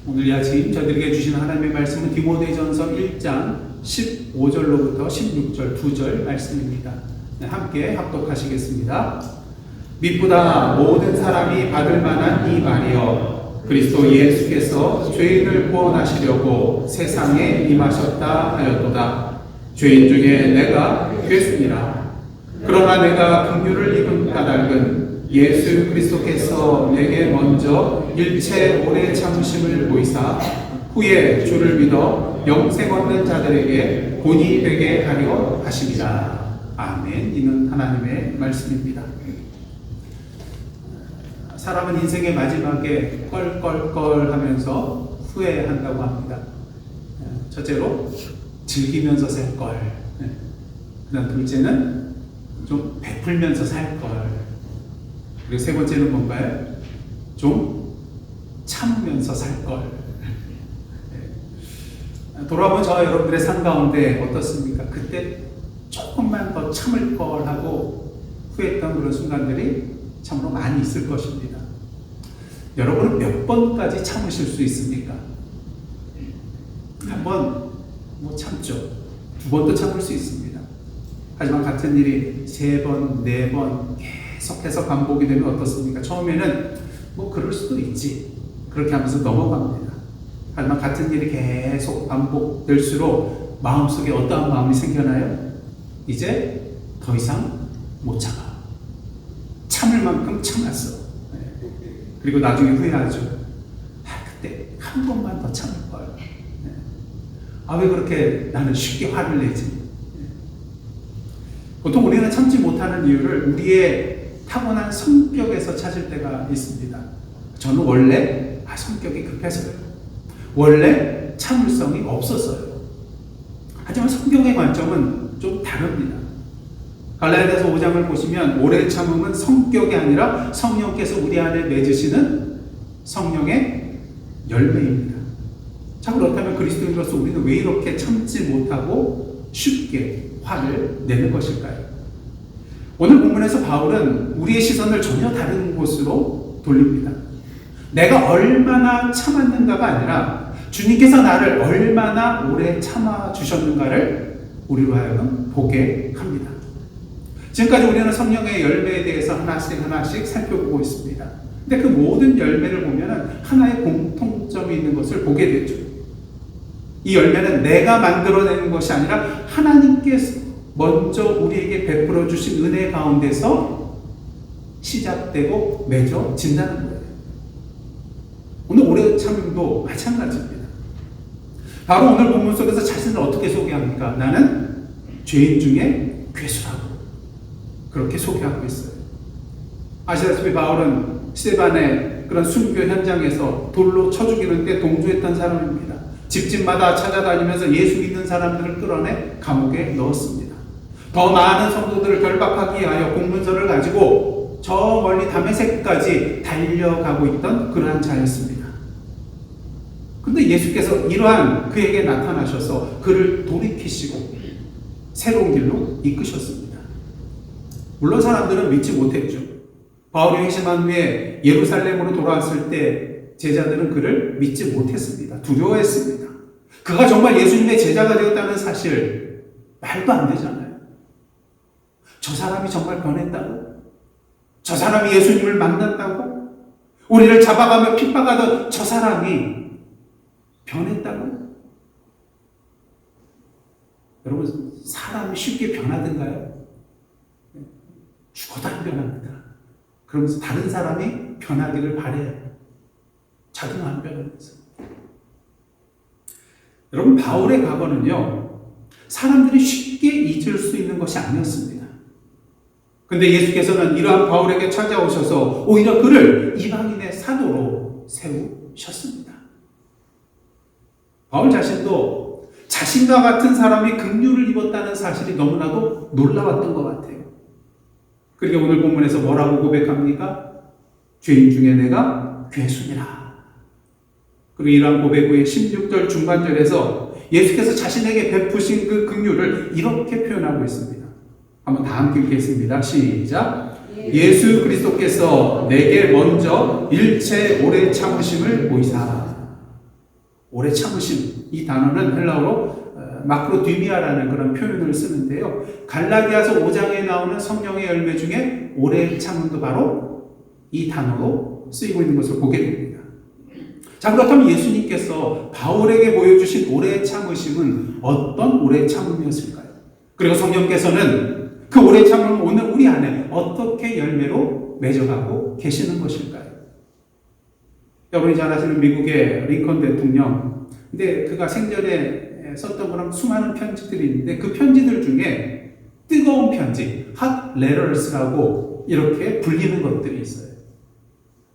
오늘 아침 저희들에게 주신 하나님의 말씀은 디모데전서 1장 15절로부터 16절 2절 말씀입니다. 네, 함께 합독하시겠습니다. mit보다 모든 사람이 받을 만한 이 말이여, 그리스도 예수께서 죄인을 구원하시려고 세상에 임하셨다 하였도다. 죄인 중에 내가 괴수니라. 그러나 내가 긍휼을 입은 까닭은 예수 그리스도께서 내게 먼저 일체 오래 참으심을 보이사 후에 주를 믿어 영생 얻는 자들에게 본이 되게 하려 하심이라. 아멘. 이는 하나님의 말씀입니다. 사람은 인생의 마지막에 껄껄껄 하면서 후회한다고 합니다. 첫째로 즐기면서 살 걸, 그 다음 둘째는 좀 베풀면서 살 걸, 그리고 세 번째는 뭔가요? 좀 참으면서 살 걸. 돌아보면 저와 여러분들의 삶 가운데 어떻습니까? 그때 조금만 더 참을 걸 하고 후회했던 그런 순간들이 참으로 많이 있을 것입니다. 여러분은 몇 번까지 참으실 수 있습니까? 한 번 뭐 참죠. 두 번도 참을 수 있습니다. 하지만 같은 일이 세 번, 네 번 계속해서 반복이 되면 어떻습니까? 처음에는 뭐 그럴 수도 있지, 그렇게 하면서 넘어갑니다. 하지만 같은 일이 계속 반복될수록 마음속에 어떠한 마음이 생겨나요? 이제 더 이상 못 참아. 참을 만큼 참았어. 그리고 나중에 후회하죠. 그때 한 번만 더 참을 걸. 왜 그렇게 나는 쉽게 화를 내지? 보통 우리는 참지 못하는 이유를 우리의 타고난 성격에서 찾을 때가 있습니다. 저는 원래 성격이 급해서요. 원래 참을성이 없었어요. 하지만 성경의 관점은 좀 다릅니다. 갈라디아서 5장을 보시면 오래 참음은 성격이 아니라 성령께서 우리 안에 맺으시는 성령의 열매입니다. 자, 그렇다면 그리스도인으로서 우리는 왜 이렇게 참지 못하고 쉽게 화를 내는 것일까요? 오늘 본문에서 바울은 우리의 시선을 전혀 다른 곳으로 돌립니다. 내가 얼마나 참았는가가 아니라 주님께서 나를 얼마나 오래 참아주셨는가를 우리로 하여금 보게 합니다. 지금까지 우리는 성령의 열매에 대해서 하나씩 살펴보고 있습니다. 근데 그 모든 열매를 보면 하나의 공통점이 있는 것을 보게 되죠. 이 열매는 내가 만들어내는 것이 아니라 하나님께서 먼저 우리에게 베풀어 주신 은혜 가운데서 시작되고 맺어진다는 거예요. 오래 참음도 마찬가지입니다. 바로 오늘 본문 속에서 자신을 어떻게 소개합니까? 나는 죄인 중에 괴수라고 그렇게 소개하고 있어요. 아시다시피 바울은 스데반의 그런 순교 현장에서 돌로 쳐 죽이는데 동조했던 사람입니다. 집집마다 찾아다니면서 예수 믿는 사람들을 끌어내 감옥에 넣었습니다. 더 많은 성도들을 결박하기 위하여 공문서를 가지고 저 멀리 다메섹까지 달려가고 있던 그러한 자였습니다. 그런데 예수께서 이러한 그에게 나타나셔서 그를 돌이키시고 새로운 길로 이끄셨습니다. 물론 사람들은 믿지 못했죠. 바울이 회심한 후에 예루살렘으로 돌아왔을 때 제자들은 그를 믿지 못했습니다. 두려워했습니다. 그가 정말 예수님의 제자가 되었다는 사실 말도 안 되잖아요. 저 사람이 정말 변했다고? 저 사람이 예수님을 만났다고? 우리를 잡아가며 핍박하던 저 사람이 변했다고? 여러분, 사람이 쉽게 변하던가요? 죽어도 안 변합니다. 그러면서 다른 사람이 변하기를 바래요. 자기는 안 변하면서. 여러분, 바울의 과거는요, 사람들이 쉽게 잊을 수 있는 것이 아니었습니다. 근데 예수께서는 이러한 바울에게 찾아오셔서 오히려 그를 이방인의 사도로 세우셨습니다. 바울 자신도 자신과 같은 사람이 긍휼을 입었다는 사실이 너무나도 놀라웠던 것 같아요. 그러니까 오늘 본문에서 뭐라고 고백합니까? 죄인 중에 내가 괴수니라. 그리고 이러한 고백 후에 16절 중반절에서 예수께서 자신에게 베푸신 그 긍휼을 이렇게 표현하고 있습니다. 한번 다 함께 읽겠습니다. 시작. 예수 그리스도께서 내게 먼저 일체 오래 참으심을 보이사. 오래 참으심, 이 단어는 헬라어로 마크로디미아라는 그런 표현을 쓰는데요. 갈라디아서 5장에 나오는 성령의 열매 중에 오래 참음도 바로 이 단어로 쓰이고 있는 것을 보게 됩니다. 자, 그렇다면 예수님께서 바울에게 보여주신 오래 참으심은 어떤 오래 참음이었을까요? 그리고 성령께서는 그 오래 참음을 오늘 우리 안에 어떻게 열매로 맺어가고 계시는 것일까요? 여러분이 잘 아시는 미국의 링컨 대통령, 근데 그가 생전에 썼던 그런 수많은 편지들이 있는데 그 편지들 중에 뜨거운 편지, hot letters라고 이렇게 불리는 것들이 있어요.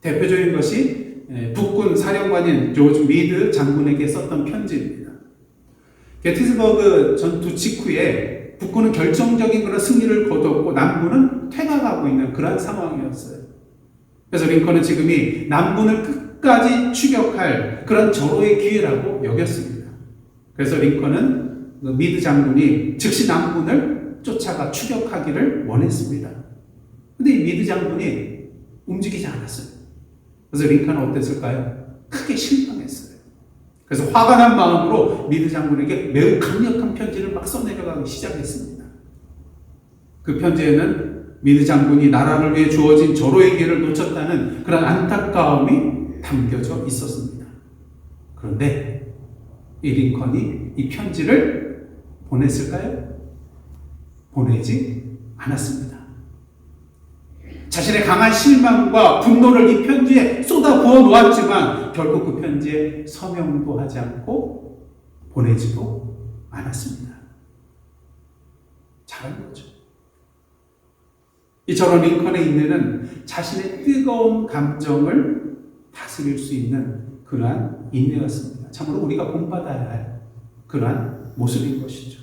대표적인 것이 북군 사령관인 조지 미드 장군에게 썼던 편지입니다. 게티스버그 전투 직후에 북군은 결정적인 그런 승리를 거뒀고 남군은 퇴각하고 있는 그런 상황이었어요. 그래서 링컨은 지금이 남군을 끝까지 추격할 그런 절호의 기회라고 여겼습니다. 그래서 링컨은 미드 장군이 즉시 남군을 쫓아가 추격하기를 원했습니다. 근데 이 미드 장군이 움직이지 않았어요. 그래서 링컨은 어땠을까요? 크게 실망했어요. 그래서 화가 난 마음으로 미드 장군에게 매우 강력한 편지를 막 써내려가기 시작했습니다. 그 편지에는 미드 장군이 나라를 위해 주어진 절호의 기회를 놓쳤다는 그런 안타까움이 담겨져 있었습니다. 그런데 이 링컨이 이 편지를 보냈을까요? 보내지 않았습니다. 자신의 강한 실망과 분노를 이 편지에 쏟아 부어 놓았지만 결국 그 편지에 서명도 하지 않고 보내지도 않았습니다. 잘한 거죠. 이처럼 링컨의 인내는 자신의 뜨거운 감정을 다스릴 수 있는 그러한 인내였습니다. 참으로 우리가 본받아야 할 그러한 모습인 것이죠.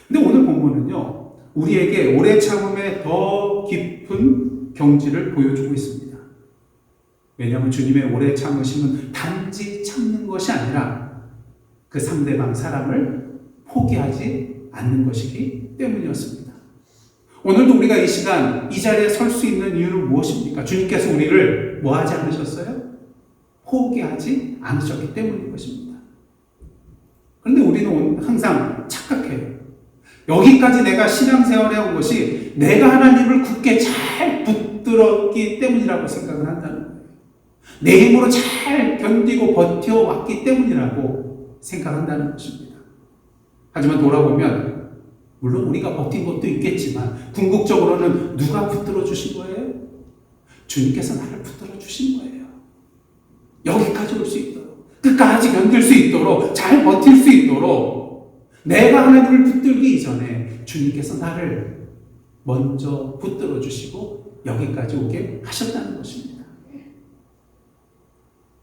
근데 오늘 본문은요, 우리에게 오래 참음의 더 깊은 경지를 보여주고 있습니다. 왜냐하면 주님의 오래 참으심은 단지 참는 것이 아니라 그 상대방 사람을 포기하지 않는 것이기 때문이었습니다. 오늘도 우리가 이 시간 이 자리에 설 수 있는 이유는 무엇입니까? 주님께서 우리를 뭐 하지 않으셨어요? 포기하지 않으셨기 때문인 것입니다. 그런데 우리는 항상 착각해요. 여기까지 내가 신앙생활에 온 것이 내가 하나님을 굳게 잘 붙들었기 때문이라고 생각을 한다는 거예요. 내 힘으로 잘 견디고 버텨왔기 때문이라고 생각한다는 것입니다. 하지만 돌아보면 물론 우리가 버틴 것도 있겠지만 궁극적으로는 누가 붙들어 주신 거예요? 주님께서 나를 붙들어 주신 거예요. 여기까지 올 수 있도록, 끝까지 견딜 수 있도록, 잘 버틸 수 있도록 내가 하나님을 붙들기 이전에 주님께서 나를 먼저 붙들어 주시고 여기까지 오게 하셨다는 것입니다.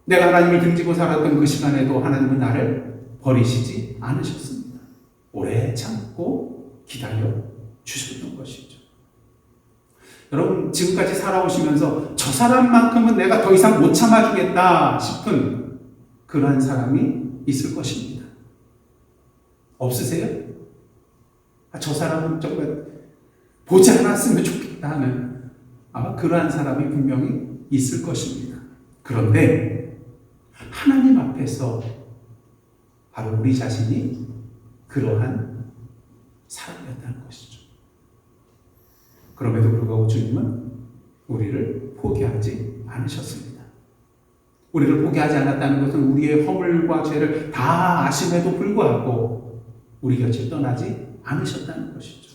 내가 하나님을 등지고 살았던 그 시간에도 하나님은 나를 버리시지 않으셨습니다. 오래 참고 기다려 주셨던 것이죠. 여러분, 지금까지 살아오시면서 저 사람만큼은 내가 더 이상 못 참아주겠다 싶은 그러한 사람이 있을 것입니다. 없으세요? 저 사람은 정말 보지 않았으면 좋겠다 하는 아마 그러한 사람이 분명히 있을 것입니다. 그런데 하나님 앞에서 바로 우리 자신이 그러한 사람이었다는 것이죠. 그럼에도 불구하고 주님은 우리를 포기하지 않으셨습니다. 우리를 포기하지 않았다는 것은 우리의 허물과 죄를 다 아심에도 불구하고 우리 곁을 떠나지 않으셨다는 것이죠.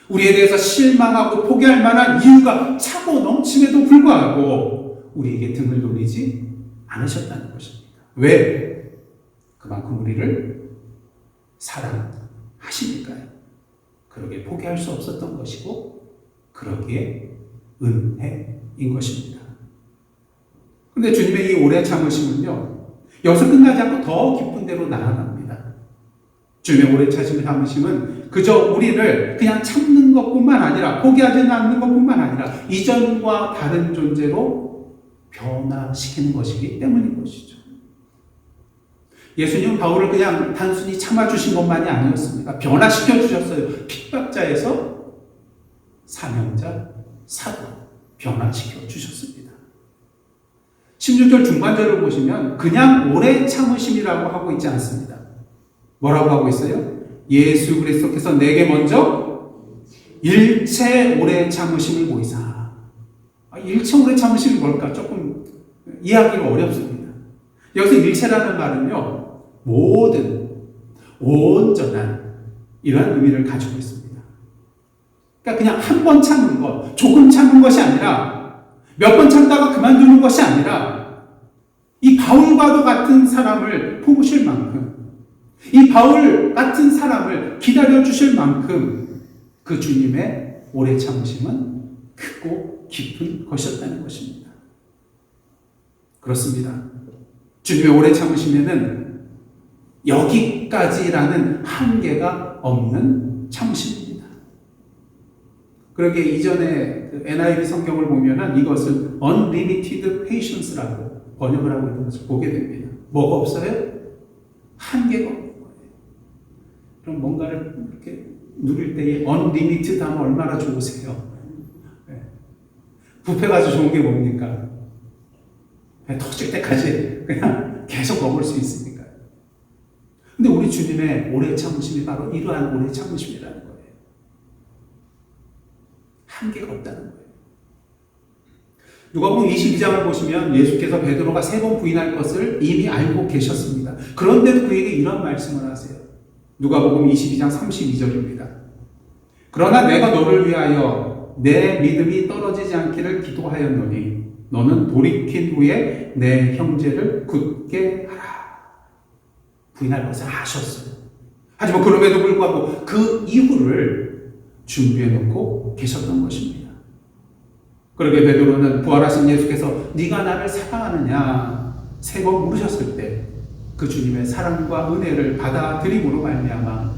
우리에 대해서 실망하고 포기할 만한 이유가 차고 넘침에도 불구하고 우리에게 등을 돌리지 않으셨다는 것입니다. 왜? 그만큼 우리를 사랑하시니까요. 그러기에 포기할 수 없었던 것이고 그러기에 은혜인 것입니다. 그런데 주님의 이 오래 참으심은요, 여기서 끝나지 않고 더 깊은 데로 나아갑니다. 주님의 오래 참으심은 그저 우리를 그냥 참는 것뿐만 아니라, 포기하지 않는 것뿐만 아니라 이전과 다른 존재로 변화시키는 것이기 때문인 것이죠. 예수님은 바울을 그냥 단순히 참아주신 것만이 아니었습니다. 변화시켜 주셨어요. 핍박자에서 사명자, 사도 변화시켜 주셨습니다. 16절 중반절을 보시면 그냥 오래 참으심이라고 하고 있지 않습니다. 뭐라고 하고 있어요? 예수 그리스도께서 내게 먼저 일체 오래 참으심을 보이사. 일체 오래 참으심이 뭘까? 조금 이해하기가 어렵습니다. 여기서 일체라는 말은요, 모든, 온전한 이러한 의미를 가지고 있습니다. 그러니까 그냥 한 번 참은 것, 조금 참은 것이 아니라 몇 번 참다가 그만두는 것이 아니라 이 바울과도 같은 사람을 품으실 만큼, 이 바울 같은 사람을 기다려 주실 만큼 그 주님의 오래 참으심은 크고 깊은 것이었다는 것입니다. 그렇습니다. 주님의 오래 참으심에는 여기까지라는 한계가 없는 참으심입니다. 그러기에 이전에 그 NIV 성경을 보면은 이것을 unlimited patience라고 번역을 하고 있는 것을 보게 됩니다. 뭐가 없어요? 한계가 없는 거예요. 그럼 뭔가를 이렇게 누릴 때에 unlimited 하면 얼마나 좋으세요? 네. 뷔페가 좋은 게 뭡니까? 배 터질 때까지 그냥 계속 먹을 수 있으니까. 근데 우리 주님의 오래 참으심이 바로 이러한 오래 참으심이라는 거예요. 한계가 없다는 거예요. 누가복음 22장을 보시면 예수께서 베드로가 3번 부인할 것을 이미 알고 계셨습니다. 그런데도 그에게 이런 말씀을 하세요. 누가복음 22장 32절입니다. 그러나 내가 너를 위하여 내 믿음이 떨어지지 않기를 기도하였노니 너는 돌이킨 후에 내 형제를 굳게 하라. 부인할 것을 아셨어요. 하지만 그럼에도 불구하고 그 이후를 준비해 놓고 계셨던 것입니다. 그러게 베드로는 부활하신 예수께서 네가 나를 사랑하느냐 3번 물으셨을 때 그 주님의 사랑과 은혜를 받아들임으로 말미암아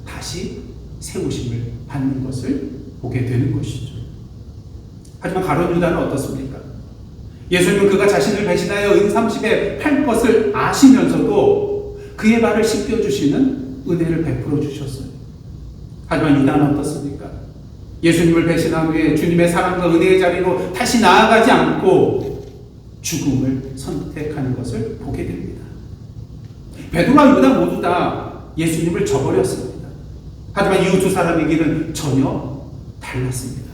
다시 세우심을 받는 것을 보게 되는 것이죠. 하지만 가룟 유다는 어떻습니까? 예수님은 그가 자신을 배신하여 은30에 팔 것을 아시면서도 그의 발을 씻겨주시는 은혜를 베풀어 주셨어요. 하지만 유다는 어떻습니까? 예수님을 배신한 후에 주님의 사랑과 은혜의 자리로 다시 나아가지 않고 죽음을 선택하는 것을 보게 됩니다. 베드로와 유다 모두 다 예수님을 저버렸습니다. 하지만 이 두 사람의 길은 전혀 달랐습니다.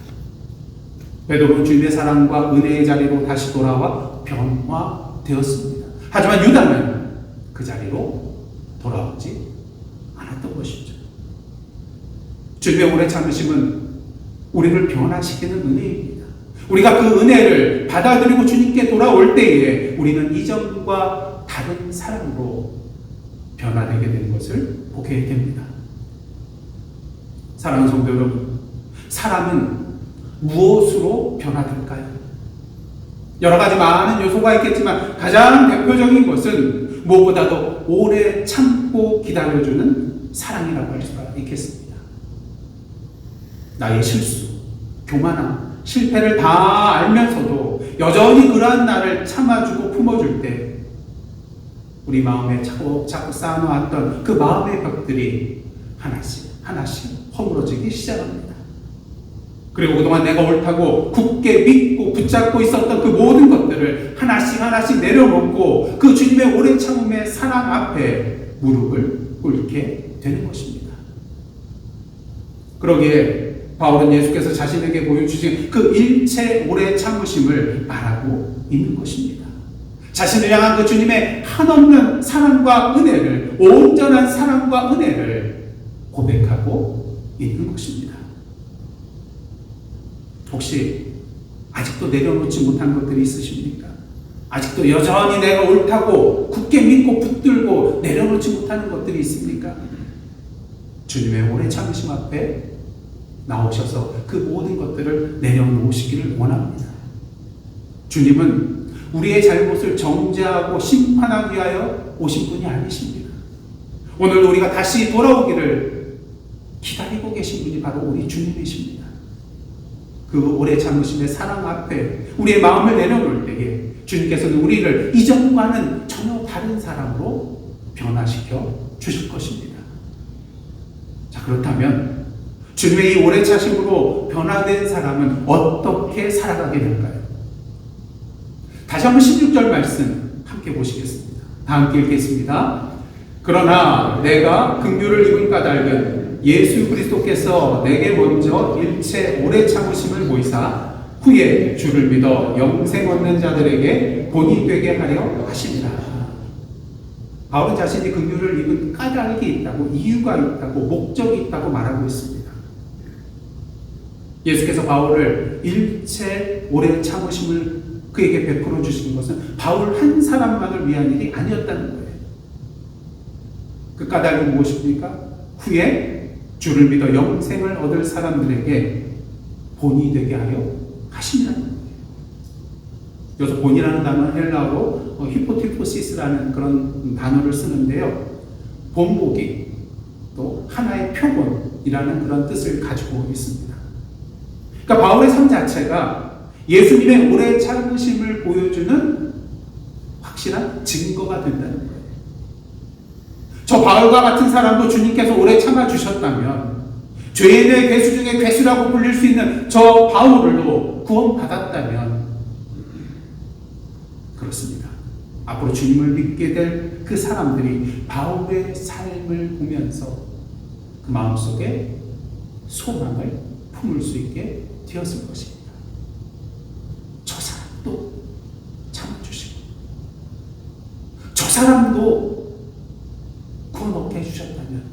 베드로는 주님의 사랑과 은혜의 자리로 다시 돌아와 변화되었습니다. 하지만 유다는 그 자리로 돌아오지 않았던 것이죠. 주님의 오래 참으심은 우리를 변화시키는 은혜입니다. 우리가 그 은혜를 받아들이고 주님께 돌아올 때에 우리는 이전과 다른 사람으로 변화되게 되는 것을 보게 됩니다. 사랑하는 성도 여러분, 사람은 무엇으로 변화될까요? 여러 가지 많은 요소가 있겠지만 가장 대표적인 것은 무엇보다도 오래 참고 기다려주는 사랑이라고 할 수가 있겠습니다. 나의 실수, 교만함, 실패를 다 알면서도 여전히 그러한 나를 참아주고 품어줄 때 우리 마음에 자꾸 쌓아놓았던 그 마음의 벽들이 하나씩 허물어지기 시작합니다. 그리고 그동안 내가 옳다고 굳게 믿고 붙잡고 있었던 그 모든 것들을 하나씩 내려놓고 그 주님의 오래 참음의 사랑 앞에 무릎을 꿇게 되는 것입니다. 그러기에 바울은 예수께서 자신에게 보여주신 그 일체 오래 참으심을 말하고 있는 것입니다. 자신을 향한 그 주님의 한없는 사랑과 은혜를, 온전한 사랑과 은혜를 고백하고 있는 것입니다. 혹시 아직도 내려놓지 못한 것들이 있으십니까? 아직도 여전히 내가 옳다고 굳게 믿고 붙들고 내려놓지 못하는 것들이 있습니까? 주님의 오래 참으심 앞에 나오셔서 그 모든 것들을 내려놓으시기를 원합니다. 주님은 우리의 잘못을 정죄하고 심판하기 위하여 오신 분이 아니십니다. 오늘 우리가 다시 돌아오기를 기다리고 계신 분이 바로 우리 주님이십니다. 그 오래 참으심의 사랑 앞에 우리의 마음을 내려놓을 때에 주님께서는 우리를 이전과는 전혀 다른 사람으로 변화시켜 주실 것입니다. 자, 그렇다면 주님의 이 오래 참으심으로 변화된 사람은 어떻게 살아가게 될까요? 다시 한번 16절 말씀 함께 보시겠습니다. 다 함께 읽겠습니다. 그러나 내가 긍휼을 입은 까닭은 예수 그리스도께서 내게 먼저 일체 오래 참으심을 보이사 후에 주를 믿어 영생 얻는 자들에게 본이 되게 하려 하심이라. 바울은 자신이 긍휼을 입은 까닭이 있다고, 이유가 있다고, 목적이 있다고 말하고 있습니다. 예수께서 바울을 일체 오래 참으심을 그에게 베풀어 주신 것은 바울 한 사람만을 위한 일이 아니었다는 거예요. 그 까닭은 무엇입니까? 후에 주를 믿어 영생을 얻을 사람들에게 본이 되게 하려 하심이라는 거예요. 여기서 본이라는 단어는 헬라어로 히포티포시스라는 그런 단어를 쓰는데요. 본보기, 또 하나의 표본이라는 그런 뜻을 가지고 있습니다. 그러니까 바울의 삶 자체가 예수님의 오래 참으심을 보여주는 확실한 증거가 된다는 거예요. 저 바울과 같은 사람도 주님께서 오래 참아주셨다면, 죄인의 괴수 중에 괴수라고 불릴 수 있는 저 바울도 구원받았다면, 그렇습니다. 앞으로 주님을 믿게 될 그 사람들이 바울의 삶을 보면서 그 마음속에 소망을 품을 수 있게 되었을 것입니다. 저 사람도 참아주시고, 저 사람도 구원 얻게 해주셨다면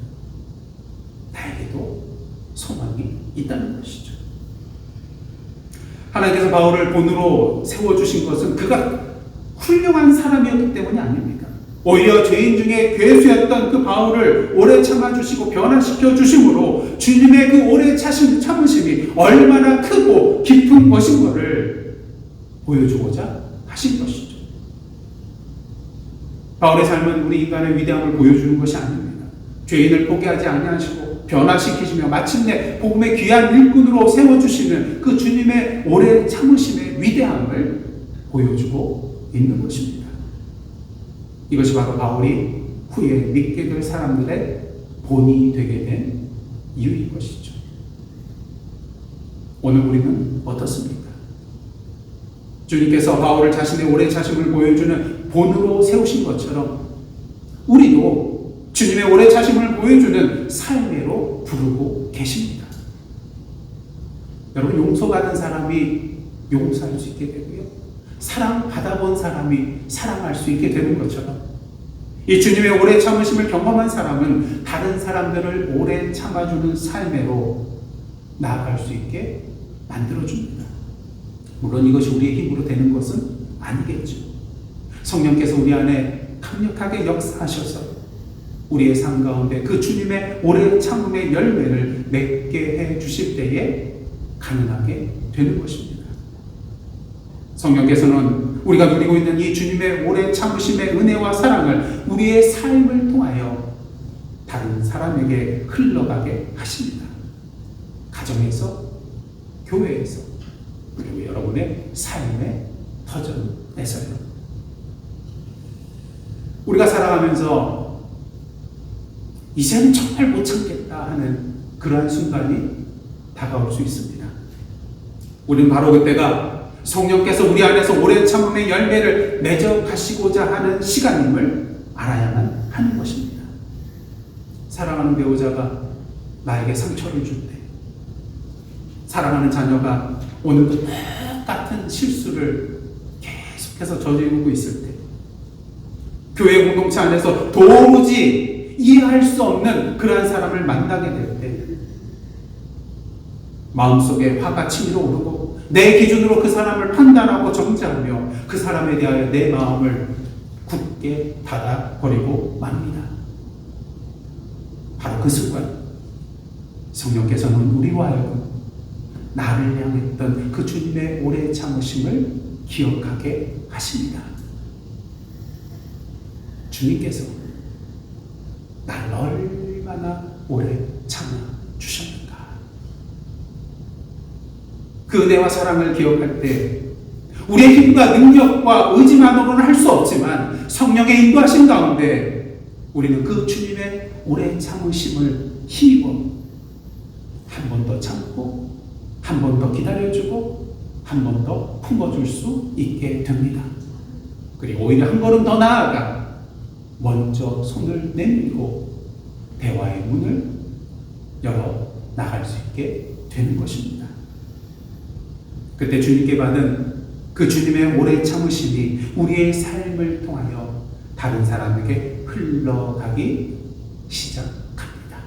나에게도 소망이 있다는 것이죠. 하나님께서 바울을 본으로 세워주신 것은 그가 훌륭한 사람이었기 때문이 아닙니다. 오히려 죄인 중에 괴수였던 그 바울을 오래 참아주시고 변화시켜 주심으로 주님의 그 오래 참으심이 얼마나 크고 깊은 것인 것을 보여주고자 하신 것이죠. 바울의 삶은 우리 인간의 위대함을 보여주는 것이 아닙니다. 죄인을 포기하지 아니하시고 변화시키시며 마침내 복음의 귀한 일꾼으로 세워주시는 그 주님의 오래 참으심의 위대함을 보여주고 있는 것입니다. 이것이 바로 바울이 후에 믿게 될 사람들의 본이 되게 된 이유인 것이죠. 오늘 우리는 어떻습니까? 주님께서 바울을 자신의 오래 참으심을 보여주는 본으로 세우신 것처럼 우리도 주님의 오래 참으심을 보여주는 삶으로 부르고 계십니다. 여러분, 용서받은 사람이 용서할 수 있게 되고요, 사랑받아본 사람이 사랑할 수 있게 되는 것처럼 이 주님의 오래 참으심을 경험한 사람은 다른 사람들을 오래 참아주는 삶으로 나아갈 수 있게 만들어줍니다. 물론 이것이 우리의 힘으로 되는 것은 아니겠죠. 성령께서 우리 안에 강력하게 역사하셔서 우리의 삶 가운데 그 주님의 오래 참음의 열매를 맺게 해 주실 때에 가능하게 되는 것입니다. 성령께서는 우리가 누리고 있는 이 주님의 오래 참으심의 은혜와 사랑을 우리의 삶을 통하여 다른 사람에게 흘러가게 하십니다. 가정에서, 교회에서, 그리고 여러분의 삶의 터전에서요. 우리가 살아가면서 이제는 정말 못 참겠다 하는 그러한 순간이 다가올 수 있습니다. 우리는 바로 그때가 성령께서 우리 안에서 오래 참음의 열매를 맺어 가시고자 하는 시간임을 알아야만 하는 것입니다. 사랑하는 배우자가 나에게 상처를 줄 때, 사랑하는 자녀가 오늘도 똑같은 실수를 계속해서 저지르고 있을 때, 교회 공동체 안에서 도무지 이해할 수 없는 그러한 사람을 만나게 될 때, 마음속에 화가 치밀어 오르고 내 기준으로 그 사람을 판단하고 정죄하며 그 사람에 대하여 내 마음을 굳게 닫아버리고 맙니다. 바로 그 순간 성령께서는 우리와 하여금 나를 향했던 그 주님의 오래 참으심을 기억하게 하십니다. 주님께서 나를 얼마나 오래 참아 주셨는가. 그 은혜와 사랑을 기억할 때 우리의 힘과 능력과 의지만으로는 할 수 없지만 성령의 인도하심 가운데 우리는 그 주님의 오래 참으심을 힘입어 한 번 더 참고 한 번 더 기다려주고 한 번 더 품어줄 수 있게 됩니다. 그리고 오히려 한 걸음 더 나아가 먼저 손을 내밀고 대화의 문을 열어 나갈 수 있게 되는 것입니다. 그때 주님께 받은 그 주님의 오래 참으심이 우리의 삶을 통하여 다른 사람에게 흘러가기 시작합니다.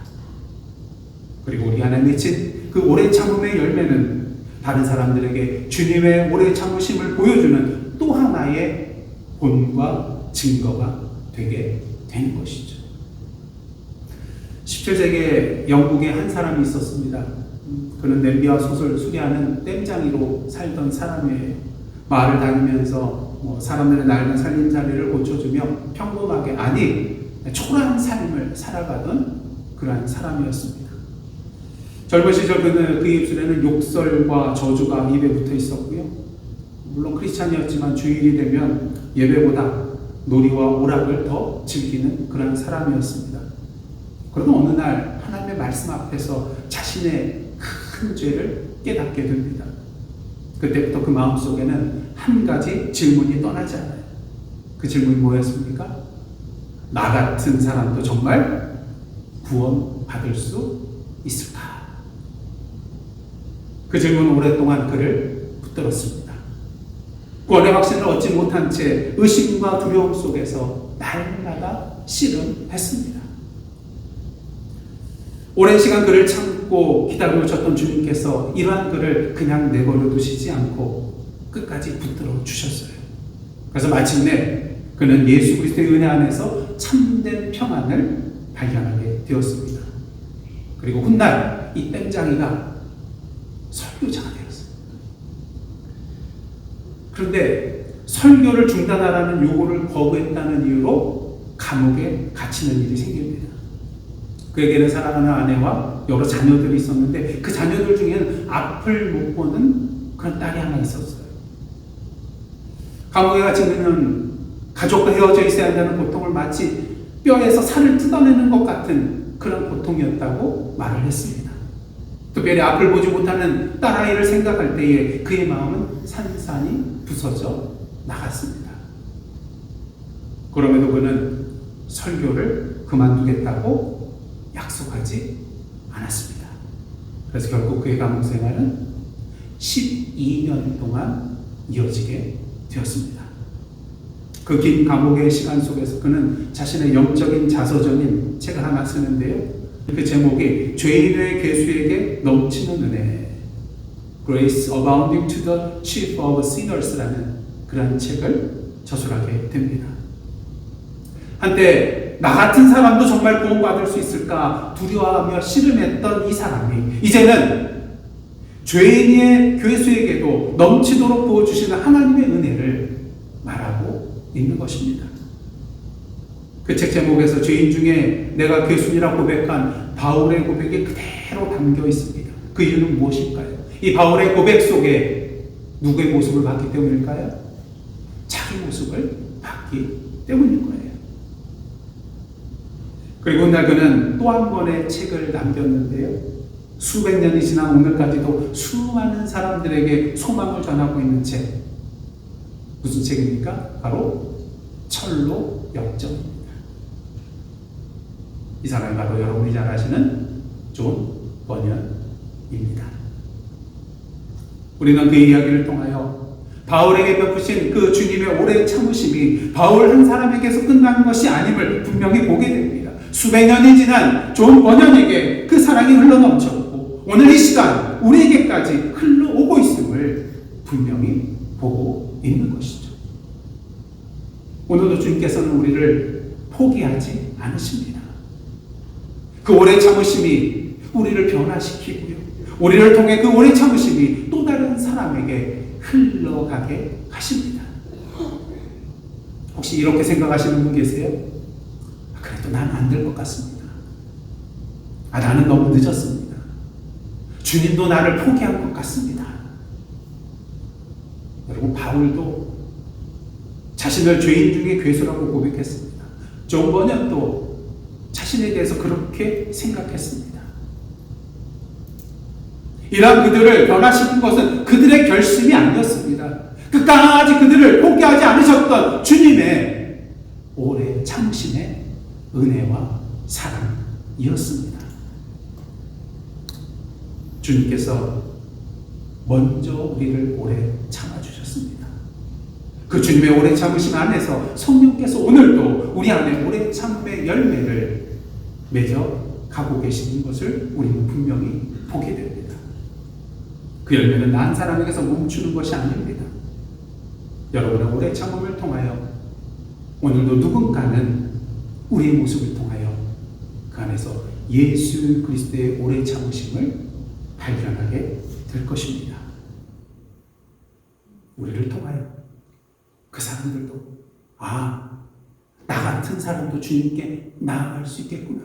그리고 우리 안에 맺힌 그 오래 참음의 열매는 다른 사람들에게 주님의 오래 참으심을 보여주는 또 하나의 본과 증거가 되게 되는 것이죠. 17세기에 영국에 한 사람이 있었습니다. 그는 냄비와 솥을 수리하는 땜장이로 살던 사람이에요. 마을을 다니면서 사람들의 낡은 살림살이를 고쳐주며 평범하게, 아니 초라한 삶을 살아가던 그러한 사람이었습니다. 젊은 시절 그는 그 입술에는 욕설과 저주가 입에 붙어 있었고요. 물론 크리스찬이었지만 주일이 되면 예배보다 놀이와 오락을 더 즐기는 그런 사람이었습니다. 그러던 어느 날 하나님의 말씀 앞에서 자신의 큰 죄를 깨닫게 됩니다. 그때부터 그 마음속에는 한 가지 질문이 떠나지 않아요. 그 질문이 뭐였습니까? 나 같은 사람도 정말 구원받을 수 있을까? 그 질문은 오랫동안 그를 붙들었습니다. 구원의 확신을 얻지 못한 채 의심과 두려움 속에서 날마다 씨름했습니다. 오랜 시간 그를 참고 기다려오셨던 주님께서 이러한 그를 그냥 내버려 두시지 않고 끝까지 붙들어 주셨어요. 그래서 마침내 그는 예수 그리스도의 은혜 안에서 참된 평안을 발견하게 되었습니다. 그리고 훗날 이 땜장이가 설교자가 되었어요. 그런데 설교를 중단하라는 요구를 거부했다는 이유로 감옥에 갇히는 일이 생깁니다. 그에게는 사랑하는 아내와 여러 자녀들이 있었는데 그 자녀들 중에는 앞을 못 보는 그런 딸이 하나 있었어요. 감옥에 갇힌 그는 가족과 헤어져 있어야 한다는 고통을 마치 뼈에서 살을 뜯어내는 것 같은 그런 고통이었다고 말을 했습니다. 특별히 앞을 보지 못하는 딸아이를 생각할 때에 그의 마음은 산산이 부서져 나갔습니다. 그럼에도 그는 설교를 그만두겠다고 약속하지 않았습니다. 그래서 결국 그의 감옥 생활은 12년 동안 이어지게 되었습니다. 그 긴 감옥의 시간 속에서 그는 자신의 영적인 자서전인 책을 하나 쓰는데요. 그 제목이 죄인의 괴수에게 넘치는 은혜. Grace Abounding to the Chief of Sinners라는 그런 책을 저술하게 됩니다. 한때 나 같은 사람도 정말 구원받을 수 있을까 두려워하며 씨름했던 이 사람이 이제는 죄인의 괴수에게도 넘치도록 부어주시는 하나님의 은혜를 말하고 있는 것입니다. 그 책 제목에서 죄인 중에 내가 괴수니라 고백한 바울의 고백이 그대로 담겨 있습니다. 그 이유는 무엇일까요? 이 바울의 고백 속에 누구의 모습을 봤기 때문일까요? 자기 모습을 봤기 때문일 거예요. 그리고 날 그는 또 한 권의 책을 남겼는데요. 수백 년이 지난 오늘까지도 수많은 사람들에게 소망을 전하고 있는 책. 무슨 책입니까? 바로 철로 역정입니다. 이 사람이 바로 여러분이 잘 아시는 존 버년입니다. 우리는 그 이야기를 통하여 바울에게 베푸신 그 주님의 오래 참으심이 바울 한 사람에게서 끝난 것이 아님을 분명히 보게 됩니다. 수백 년이 지난 존 버년에게 그 사랑이 흘러넘쳤고 오늘 이 시간 우리에게까지 흘러오고 있음을 분명히 보고 있는 것이죠. 오늘도 주님께서는 우리를 포기하지 않으십니다. 그 오래 참으심이 우리를 변화시키고요. 우리를 통해 그 오래 참으심이 또 다른 사람에게 흘러가게 하십니다. 혹시 이렇게 생각하시는 분 계세요? 그래도 나는 안 될 것 같습니다. 나는 너무 늦었습니다. 주님도 나를 포기한 것 같습니다. 여러분, 바울도 자신을 죄인 중에 괴수라고 고백했습니다. 존 버년도 자신에 대해서 그렇게 생각했습니다. 이러한 그들을 변화시킨 것은 그들의 결심이 아니었습니다. 끝까지 그들을 포기하지 않으셨던 주님의 오래 참으심의 은혜와 사랑이었습니다. 주님께서 먼저 우리를 오래 참아주셨습니다. 그 주님의 오래 참으심 안에서 성령께서 오늘도 우리 안에 오래 참음의 열매를 맺어 가고 계시는 것을 우리는 분명히 보게 됩니다. 그 열매는 나 한 사람에게서 멈추는 것이 아닙니다. 여러분의 오래 참음을 통하여 오늘도 누군가는 우리의 모습을 통하여 그 안에서 예수 그리스도의 오래 참으심을 발견하게 될 것입니다. 우리를 통하여 그 사람들도 나 같은 사람도 주님께 나아갈 수 있겠구나.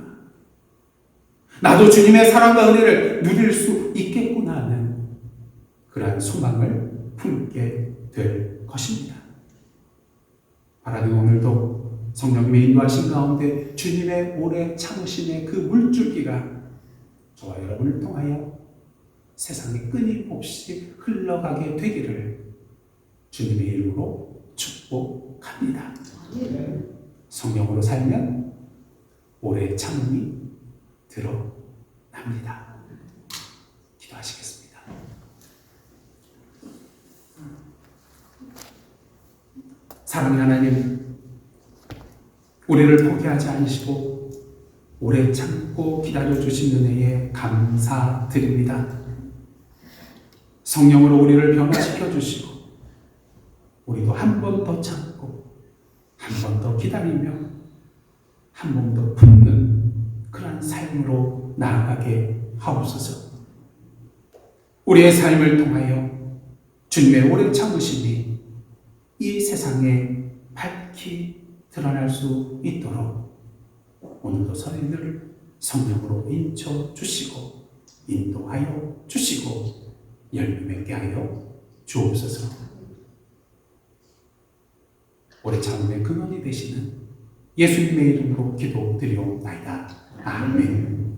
나도 주님의 사랑과 은혜를 누릴 수 있겠구나 하는 그러한 소망을 품게 될 것입니다. 하나님 오늘도 성령님의 인도하신 가운데 주님의 오래 참으심의 그 물줄기가 저와 여러분을 통하여 세상에 끊임없이 흘러가게 되기를 주님의 이름으로 축복합니다. 성령으로 살면 오래 참음이 드러납니다. 기도하시겠습니다. 사랑의 하나님, 우리를 포기하지 않으시고 오래 참고 기다려주신 은혜에 감사드립니다. 성령으로 우리를 변화시켜 주시고 우리도 한 번 더 참고 한 번 더 기다리며 한 번 더 품는 그러한 삶으로 나아가게 하옵소서. 우리의 삶을 통하여 주님의 오래 참으심이 이 세상에 밝히 드러날 수 있도록 오늘도 서인들을 성령으로 인쳐 주시고 인도하여 주시고 열매 맺게 하여 주옵소서. 오래 참음의 근원이 되시는 예수님의 이름으로 기도드리옵나이다. 아멘.